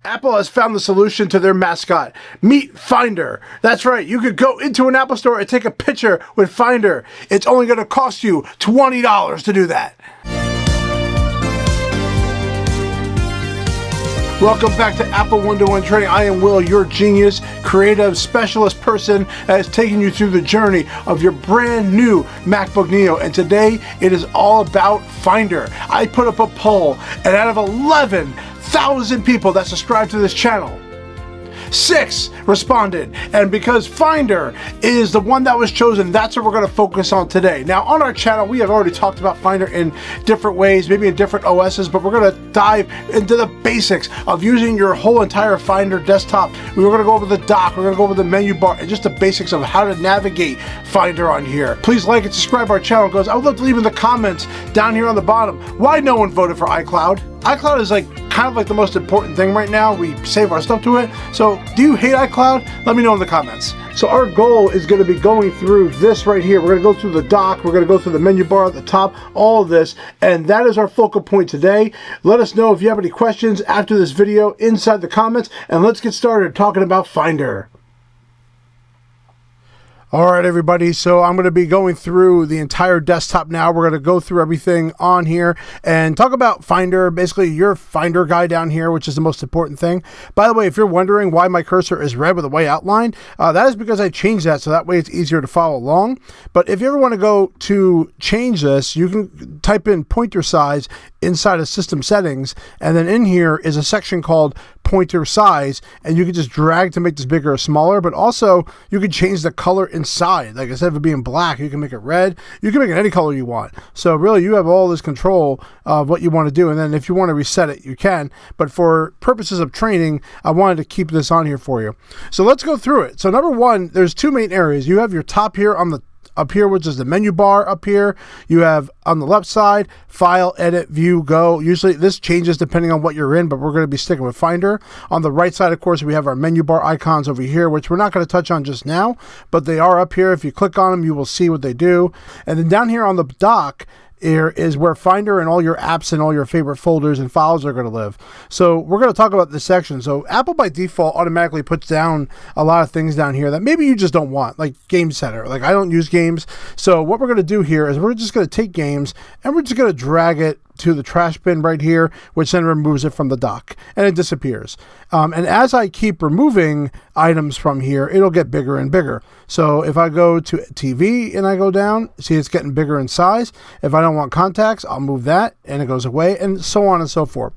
Apple has found the solution to their mascot. Meet Finder. That's right, you could go into an Apple store and take a picture with Finder. It's only going to cost you $20 to do that. Welcome back to Apple One-to-One Training. I am Will, your genius, creative, specialist person that is taking you through the journey of your brand new MacBook Neo. And today, it is all about Finder. I put up a poll, and out of 11,000 people that subscribe to this channel, 6 responded, and because Finder is the one that was chosen, that's what we're going to focus on today. Now on our channel, we have already talked about Finder in different ways, maybe in different OSs, but we're going to dive into the basics of using your whole entire Finder desktop. We're going to go over the dock, we're going to go over the menu bar, and just the basics of how to navigate Finder on here. Please like and subscribe our channel, because I would love to leave in the comments down here on the bottom why no one voted for iCloud. iCloud is kind of like the most important thing right now. We save our stuff to it. So do you hate iCloud? Let me know in the comments. So our goal is going to be going through this right here. We're going to go through the dock. We're going to go through the menu bar at the top, all of this. And that is our focal point today. Let us know if you have any questions after this video inside the comments. And let's get started talking about Finder. All right, everybody, so I'm going to be going through the entire desktop now. We're going to go through everything on here and talk about Finder, basically your Finder guy down here, which is the most important thing. By the way, if you're wondering why my cursor is red with a white outline, that is because I changed that, so that way it's easier to follow along. But if you ever want to go to change this, you can type in pointer size inside of system settings, and then in here is a section called pointer size, and you can just drag to make this bigger or smaller, but also you can change the color inside. Like instead of it being black, you can make it red. You can make it any color you want. So really you have all this control of what you want to do, and then if you want to reset it, you can. But for purposes of training, I wanted to keep this on here for you. So let's go through it. So number one, there's two main areas. You have your top here on the up here, which is the menu bar up here. You have on the left side, File, Edit, View, Go. Usually this changes depending on what you're in, but we're going to be sticking with Finder. On the right side, of course, we have our menu bar icons over here, which we're not going to touch on just now, but they are up here. If you click on them, you will see what they do. And then down here on the dock, here is where Finder and all your apps and all your favorite folders and files are going to live. So we're going to talk about this section. So Apple by default automatically puts down a lot of things down here that maybe you just don't want, like Game Center. Like I don't use games. So what we're going to do here is we're just going to take games and we're just going to drag it to the trash bin right here, which then removes it from the dock and it disappears. And as I keep removing items from here, it'll get bigger and bigger. So if I go to TV and I go down, see it's getting bigger in size. If I don't want contacts, I'll move that and it goes away, and so on and so forth.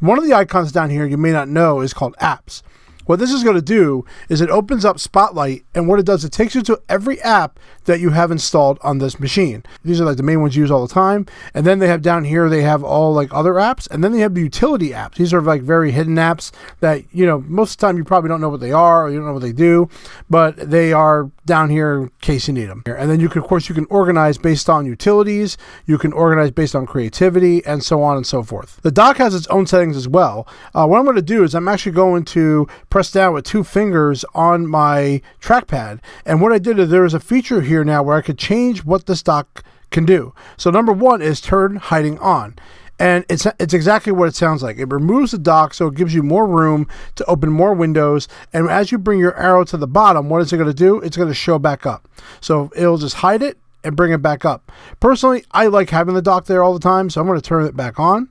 One of the icons down here you may not know is called Apps. What this is going to do is it opens up Spotlight, and what it does, it takes you to every app that you have installed on this machine. These are like the main ones you use all the time. And then they have down here, they have all like other apps, and then they have the utility apps. These are like very hidden apps that, you know, most of the time you probably don't know what they are or you don't know what they do, but they are down here in case you need them. And then you can, of course, you can organize based on utilities, you can organize based on creativity, and so on and so forth. The dock has its own settings as well. What I'm going to do is I'm actually going to press down with 2 fingers on my trackpad, and what I did is there is a feature here now where I could change what this dock can do. So number one is turn hiding on. And it's exactly what it sounds like. It removes the dock, so it gives you more room to open more windows. And as you bring your arrow to the bottom, what is it going to do? It's going to show back up. So it'll just hide it and bring it back up. Personally, I like having the dock there all the time, so I'm going to turn it back on.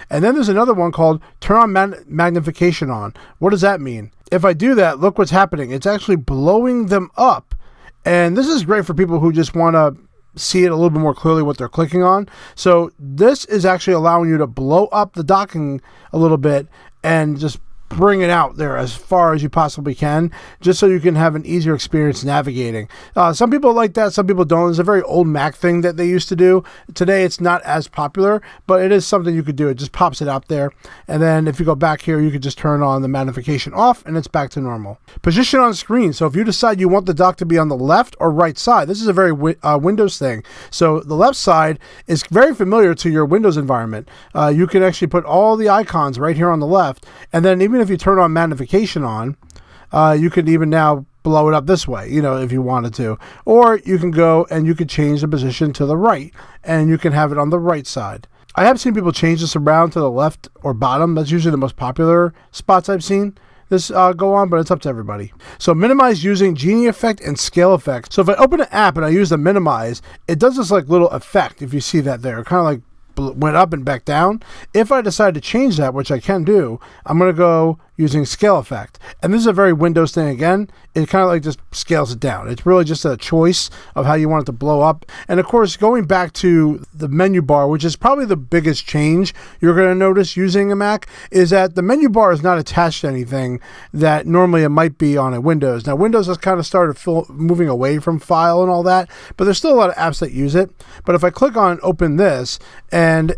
And then there's another one called turn on magnification on. What does that mean? If I do that, look what's happening. It's actually blowing them up. And this is great for people who just want to see it a little bit more clearly what they're clicking on. So this is actually allowing you to blow up the docking a little bit and just bring it out there as far as you possibly can, just so you can have an easier experience navigating. Some people like that, some people don't. It's a very old Mac thing that they used to do. Today it's not as popular, but it is something you could do. It just pops it out there, and then if you go back here, you could just turn on the magnification off and it's back to normal. Position on screen. So if you decide you want the dock to be on the left or right side, this is a very Windows thing. So the left side is very familiar to your Windows environment. You can actually put all the icons right here on the left, and then even if you turn on magnification on, you can even now blow it up this way, you know, if you wanted to. Or you can go and you can change the position to the right, and you can have it on the right side. I have seen people change this around to the left or bottom. That's usually the most popular spots I've seen this go on, but it's up to everybody. So minimize using Genie effect and scale effect. So if I open an app and I use the minimize, it does this like little effect, if you see that there. Kind of like went up and back down. If I decide to change that, which I can do, I'm going to go using scale effect. And this is a very Windows thing again. It kind of like just scales it down. It's really just a choice of how you want it to blow up. And of course, going back to the menu bar, which is probably the biggest change you're going to notice using a Mac, is that the menu bar is not attached to anything that normally it might be on a Windows. Now, Windows has kind of started moving away from file and all that, but there's still a lot of apps that use it. But if I click on open this, and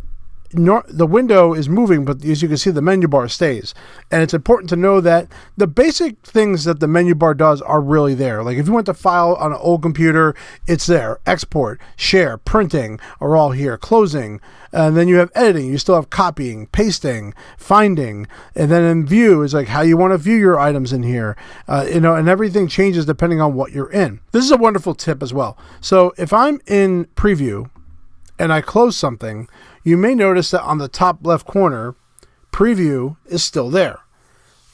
the window is moving, but as you can see, the menu bar stays. And it's important to know that the basic things that the menu bar does are really there. Like if you went to file on an old computer, it's there. Export, share, printing are all here. Closing, and then you have editing. You still have copying, pasting, finding, and then in view is like how you want to view your items in here. And everything changes depending on what you're in. This is a wonderful tip as well. So if I'm in preview and I close something, you may notice that on the top left corner, preview is still there.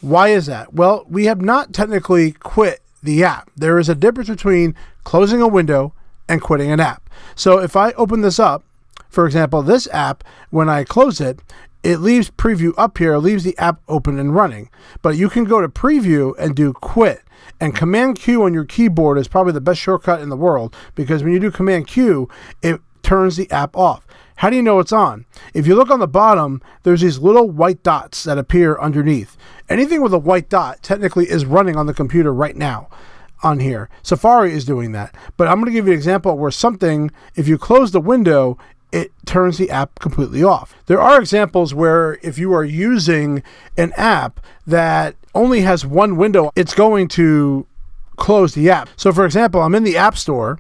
Why is that? Well, we have not technically quit the app. There is a difference between closing a window and quitting an app. So if I open this up, for example, this app, when I close it, it leaves preview up here, leaves the app open and running. But you can go to preview and do quit. And Command Q on your keyboard is probably the best shortcut in the world, because when you do Command Q, it turns the app off. How do you know it's on? If you look on the bottom, there's these little white dots that appear underneath. Anything with a white dot technically is running on the computer right now on here. Safari is doing that. But I'm going to give you an example where something, if you close the window, it turns the app completely off. There are examples where if you are using an app that only has one window, it's going to close the app. So for example, I'm in the App Store,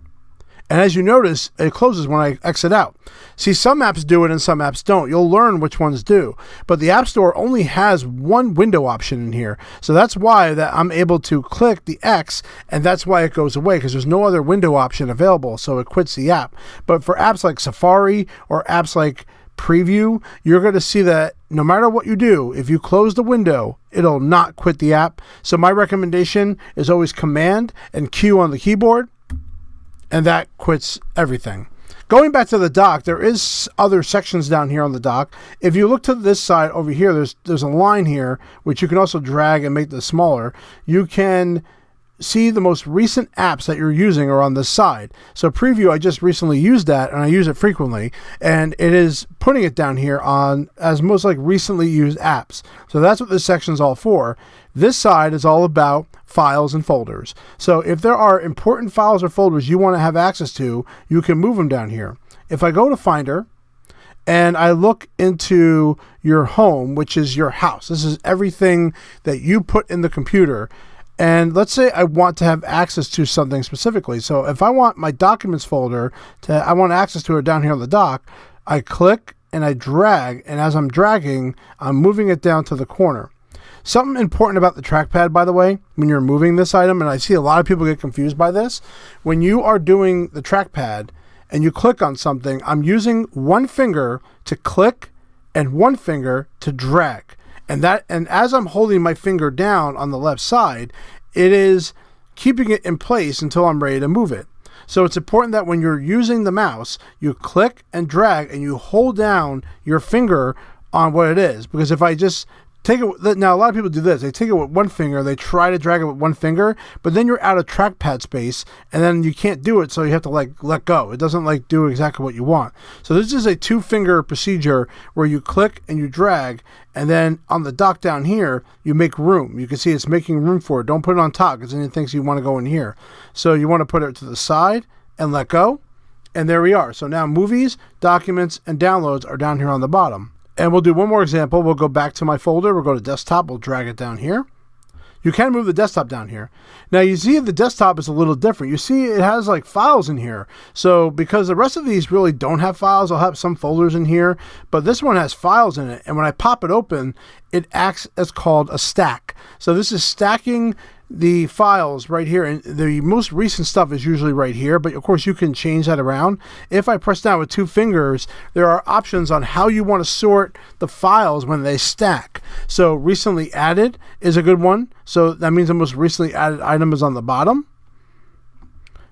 and as you notice, it closes when I exit out. See, some apps do it and some apps don't. You'll learn which ones do. But the App Store only has one window option in here. So that's why that I'm able to click the X, and that's why it goes away, because there's no other window option available. So it quits the app. But for apps like Safari or apps like Preview, you're going to see that no matter what you do, if you close the window, it'll not quit the app. So my recommendation is always Command and Q on the keyboard, and that quits everything. Going back to the dock, there is other sections down here on the dock. If you look to this side over here, there's a line here, which you can also drag and make this smaller. You can see the most recent apps that you're using are on this side. So Preview, I just recently used that, and I use it frequently, and it is putting it down here on as most like recently used apps. So that's what this section is all for. This side is all about files and folders. So if there are important files or folders you want to have access to, you can move them down here. If I go to Finder and I look into your home, which is your house, this is everything that you put in the computer. And let's say I want to have access to something specifically. So if I want my documents folder, I want access to it down here on the dock, I click and I drag. And as I'm dragging, I'm moving it down to the corner. Something important about the trackpad, by the way, when you're moving this item, and I see a lot of people get confused by this, when you are doing the trackpad and you click on something, I'm using one finger to click and one finger to drag. And as I'm holding my finger down on the left side, it is keeping it in place until I'm ready to move it. So it's important that when you're using the mouse, you click and drag and you hold down your finger on what it is. Because if I just take it, now a lot of people do this, they take it with one finger, they try to drag it with one finger, but then you're out of trackpad space and then you can't do it, so you have to let go. It doesn't do exactly what you want. So this is a 2-finger procedure where you click and you drag, and then on the dock down here, you make room. You can see it's making room for it. Don't put it on top because then it thinks you want to go in here. So you want to put it to the side and let go, and there we are. So now movies, documents, and downloads are down here on the bottom. And we'll do one more example. We'll go back to my folder. We'll go to desktop. We'll drag it down here. You can move the desktop down here. Now you see the desktop is a little different. You see it has like files in here. So because the rest of these really don't have files, I'll have some folders in here, but this one has files in it. And when I pop it open, it acts as called a stack. So this is stacking the files right here, and the most recent stuff is usually right here, but of course you can change that around. If I press down with 2 fingers, there are options on how you want to sort the files when they stack. So recently added is a good one. So that means the most recently added item is on the bottom.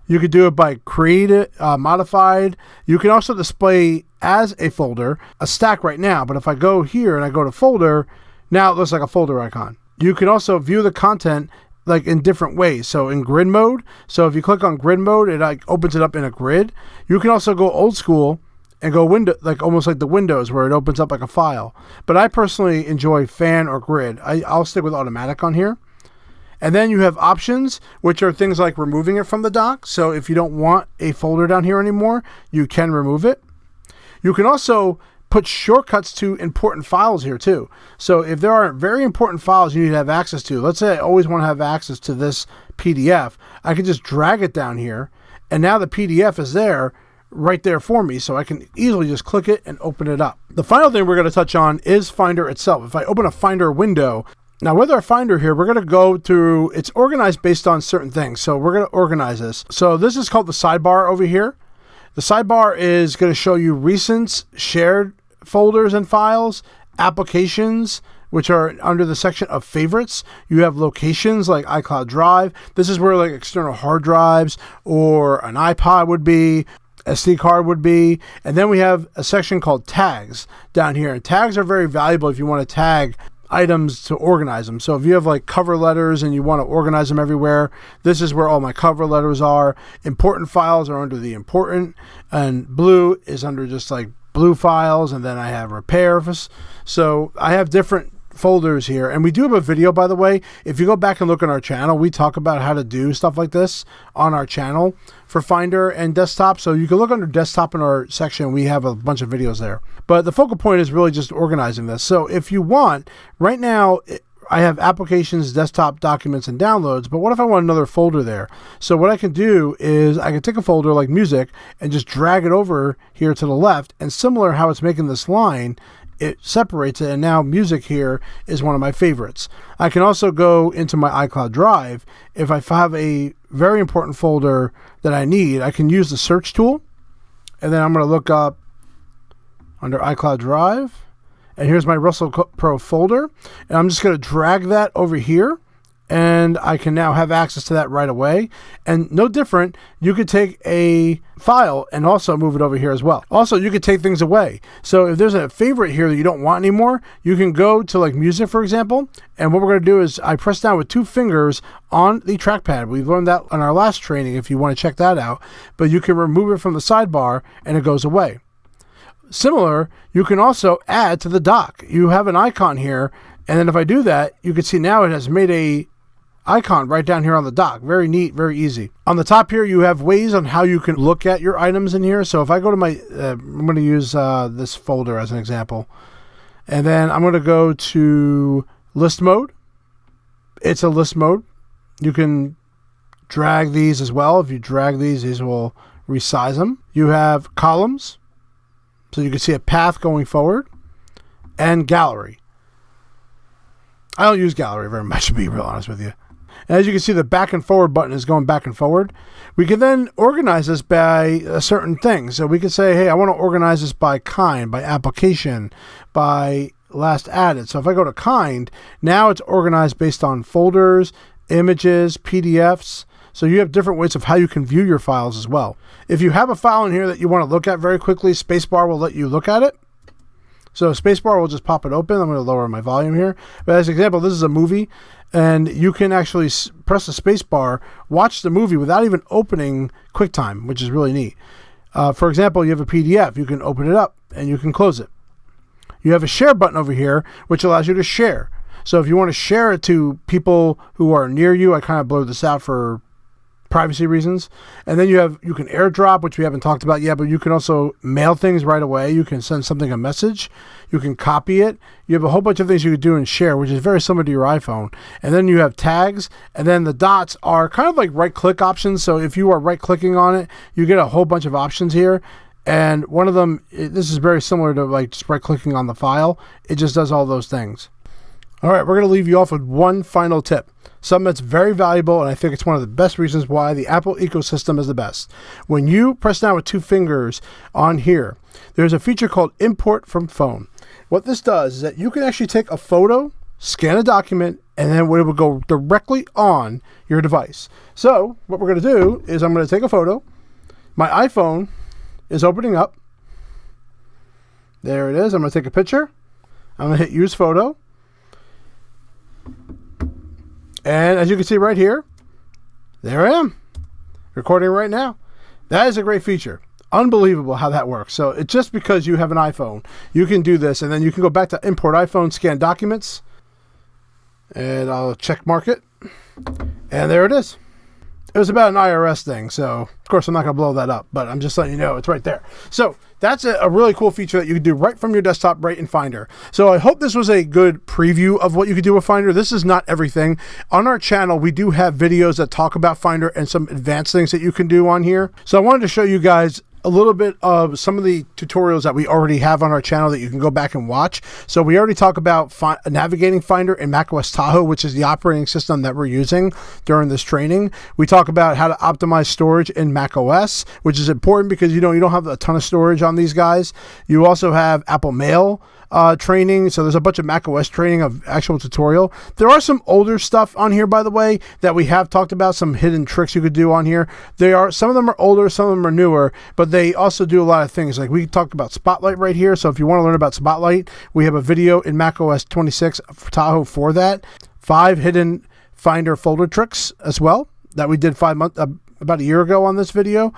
You could do it by created, modified. You can also display as a folder a stack right now, but if I go here and I go to folder, now it looks like a folder icon. You can also view the content like in different ways. So in grid mode, so if you click on grid mode, it like opens it up in a grid. You can also go old school and go window, like almost like the Windows where it opens up like a file. But I personally enjoy fan or grid. I'll stick with automatic on here. And then you have options, which are things like removing it from the dock. So if you don't want a folder down here anymore, you can remove it. You can also put shortcuts to important files here too. So if there are very important files you need to have access to, let's say I always want to have access to this PDF, I can just drag it down here, and now the PDF is there, right there for me, so I can easily just click it and open it up. The final thing we're going to touch on is Finder itself. If I open a Finder window, now with our Finder here, we're going to go through, it's organized based on certain things. So we're going to organize this. So this is called the sidebar over here. The sidebar is going to show you recent shared folders and files, applications, which are under the section of favorites. You have locations like iCloud Drive. This is where like external hard drives or an iPod would be, SD card would be. And then we have a section called tags down here. And tags are very valuable if you want to tag items to organize them. So if you have like cover letters and you want to organize them everywhere, this is where all my cover letters are. Important files are under the important, and blue is under just like blue files, and then I have repairs. So I have different folders here, and we do have a video, by the way. If you go back and look on our channel, we talk about how to do stuff like this on our channel for Finder and desktop. So you can look under desktop in our section. We have a bunch of videos there, but the focal point is really just organizing this. So if you want, right now I have applications, desktop, documents, and downloads, but what if I want another folder there? So what I can do is I can take a folder like music and just drag it over here to the left, and similar how it's making this line, it separates it, and now music here is one of my favorites. I can also go into my iCloud Drive. If I have a very important folder that I need, I can use the search tool, and then I'm going to look up under iCloud Drive, and here's my Russell Pro folder, and I'm just going to drag that over here, and I can now have access to that right away. And no different, you could take a file and also move it over here as well. Also, you could take things away. So if there's a favorite here that you don't want anymore, you can go to like music, for example, and what we're going to do is I press down with 2 fingers on the trackpad. We've learned that on our last training if you want to check that out, but you can remove it from the sidebar and it goes away. Similar, you can also add to the dock. You have an icon here, and then if I do that, you can see now it has made a icon right down here on the dock. Very neat, very easy. On the top here, you have ways on how you can look at your items in here. So if I go to my, I'm going to use this folder as an example, and then I'm going to go to list mode. It's a list mode. You can drag these as well. If you drag these will resize them. You have columns, so you can see a path going forward, and gallery. I don't use gallery very much, to be real honest with you. And as you can see, the back and forward button is going back and forward. We can then organize this by a certain thing. So we could say, hey, I want to organize this by kind, by application, by last added. So if I go to kind, now it's organized based on folders, images, PDFs. So you have different ways of how you can view your files as well. If you have a file in here that you want to look at very quickly, spacebar will let you look at it. So spacebar will just pop it open. I'm going to lower my volume here. But as an example, this is a movie, and you can actually press the spacebar, watch the movie without even opening QuickTime, which is really neat. For example, you have a PDF. You can open it up and you can close it. You have a share button over here, which allows you to share. So if you want to share it to people who are near you, I kind of blurred this out for privacy reasons. And then you can airdrop, which we haven't talked about yet, but you can also mail things right away. You can send something a message. You can copy it. You have a whole bunch of things you could do and share, which is very similar to your iPhone. And then you have tags, and then the dots are kind of like right-click options. So if you are right-clicking on it, you get a whole bunch of options here. And one of them, this is very similar to like just right-clicking on the file. It just does all those things. All right, we're going to leave you off with one final tip. Something that's very valuable, and I think it's one of the best reasons why the Apple ecosystem is the best. When you press down with 2 fingers on here, there's a feature called Import from Phone. What this does is that you can actually take a photo, scan a document, and then it will go directly on your device. So what we're going to do is I'm going to take a photo. My iPhone is opening up. There it is. I'm going to take a picture. I'm going to hit Use Photo. And as you can see right here, there I am, recording right now. That is a great feature. Unbelievable how that works. So it's just because you have an iPhone, you can do this, and then you can go back to Import iPhone, Scan Documents, and I'll check mark it. And there it is. It was about an IRS thing, so of course I'm not going to blow that up, but I'm just letting you know it's right there. So that's a really cool feature that you can do right from your desktop, right in Finder. So I hope this was a good preview of what you could do with Finder. This is not everything. On our channel, we do have videos that talk about Finder and some advanced things that you can do on here. So I wanted to show you guys a little bit of some of the tutorials that we already have on our channel that you can go back and watch. So we already talk about navigating Finder in macOS Tahoe, which is the operating system that we're using during this training. We talk about how to optimize storage in macOS, which is important because you don't have a ton of storage on these guys. You also have Apple Mail training. So there's a bunch of macOS training of actual tutorial. There are some older stuff on here, by the way, that we have talked about, some hidden tricks you could do on here. Some of them are older, some of them are newer, but they also do a lot of things. Like we talked about Spotlight right here. So if you want to learn about Spotlight, we have a video in macOS 26 Tahoe for that. 5 hidden Finder folder tricks as well that we did about a year ago on this video.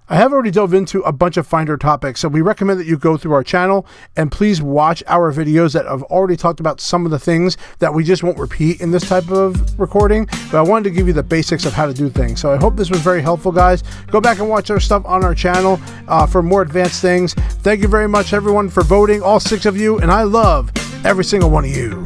I have already dove into a bunch of Finder topics, so we recommend that you go through our channel and please watch our videos that have already talked about some of the things that we just won't repeat in this type of recording, but I wanted to give you the basics of how to do things. So I hope this was very helpful, guys. Go back and watch our stuff on our channel for more advanced things. Thank you very much, everyone, for voting, all 6 of you, and I love every single one of you.